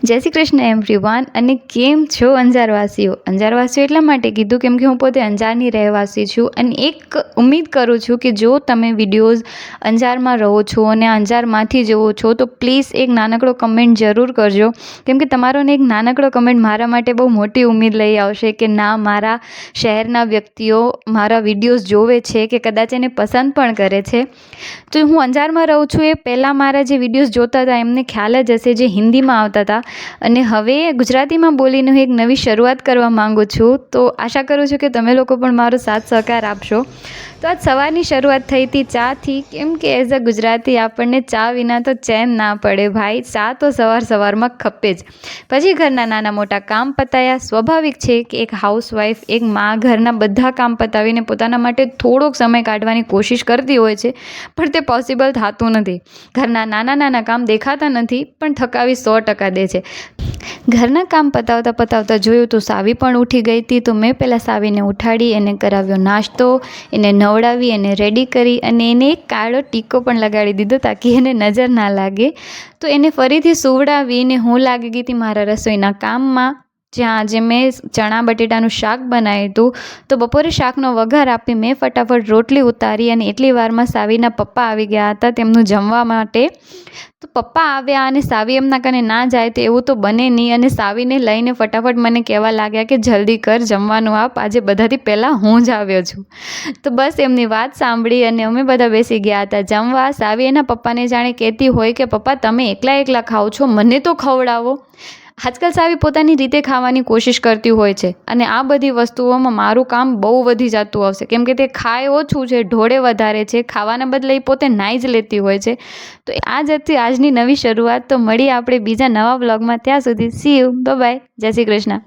જય શ્રી કૃષ્ણ એવરીવન. અને કેમ છો અંજારવાસીઓ? અંજારવાસીઓ એટલા માટે કીધું કેમ કે હું પોતે અંજારની રહેવાસી છું અને એક ઉમ્મીદ કરું છું કે જો તમે વિડીયોઝ અંજારમાં રહો છો અને અંજારમાંથી જુઓ છો તો પ્લીઝ એક નાનકડો કમેન્ટ જરૂર કરજો, કેમ કે તમારો ને એક નાનકડો કમેન્ટ મારા માટે બહુ મોટી ઉમ્મીદ લઈ આવશે કે ના, મારા શહેરના વ્યક્તિઓ મારા વિડીયોઝ જોવે છે કે કદાચ એને પસંદ પણ કરે છે. તો હું અંજારમાં રહું છું એ પહેલાં મારા જે વિડીયોઝ જોતા હતા એમને ખ્યાલ જ હશે, જે હિન્દીમાં આવતા હતા, અને હવે ગુજરાતીમાં બોલીને હું એક નવી શરૂઆત કરવા માગું છું. તો આશા કરું છું કે તમે લોકો પણ મારો સાથ સહકાર આપશો. તો આજ સવારની શરૂઆત થઈ હતી ચાથી, કેમ કે એઝ અ ગુજરાતી આપણને ચા વિના તો ચેન ના પડે ભાઈ. ચા તો સવારમાં ખપે જ. પછી ઘરના નાના મોટા કામ પતાયા. સ્વાભાવિક છે કે એક હાઉસવાઈફ, એક માં ઘરના બધા કામ પતાવીને પોતાના માટે થોડોક સમય કાઢવાની કોશિશ કરતી હોય છે, પણ તે પોસિબલ થતું નથી. ઘરના નાના નાના કામ દેખાતા નથી પણ થકાવી 100% દે છે. ઘરના કામ પતાવતા જોયું તો સાવી પણ ઉઠી ગઈ હતી. તો મેં પહેલાં સાવીને ઉઠાડી, એને કરાવ્યો નાસ્તો, એને નવડાવી, એને રેડી કરી અને એને એક કાળો ટીકો પણ લગાડી દીધો તાકી એને નજર ના લાગે. તો એને ફરીથી સુવડાવીને હું લાગી ગઈ હતી મારા રસોઈના કામમાં, જ્યાં આજે મેં ચણા બટેટાનું શાક બનાવ્યું હતું. તો બપોરે શાકનો વઘાર આપી મેં ફટાફટ રોટલી ઉતારી અને એટલી વારમાં સાવીના પપ્પા આવી ગયા હતા તેમનું જમવા માટે. તો પપ્પા આવ્યા અને સાવી એમના કને ના જાય તો એવું તો બને નહીં, અને સાવીને લઈને ફટાફટ મને કહેવા લાગ્યા કે જલ્દી કર, જમવાનું આપ, આજે બધાથી પહેલાં હું જ આવ્યો છું. તો બસ એમની વાત સાંભળી અને અમે બધા બેસી ગયા હતા જમવા. સાવી એના પપ્પાને જાણે કહેતી હોય કે પપ્પા તમે એકલા ખાઓ છો, મને તો ખવડાવો. આજકાલ સાવી પોતાની રીતે ખાવાની કોશિશ કરતી હોય છે અને આ બધી વસ્તુઓમાં મારું કામ બહુ વધી જતું હશે, કેમ કે તે ખાય ઓછું છે, ઢોળે વધારે છે, ખાવાના બદલે પોતે નાઈ જ લેતી હોય છે. તો આ જ હતી આજની નવી શરૂઆત. તો મળીએ આપણે બીજા નવા બ્લોગમાં. ત્યાં સુધી સી યુ, બાય બાય, જય શ્રી કૃષ્ણ.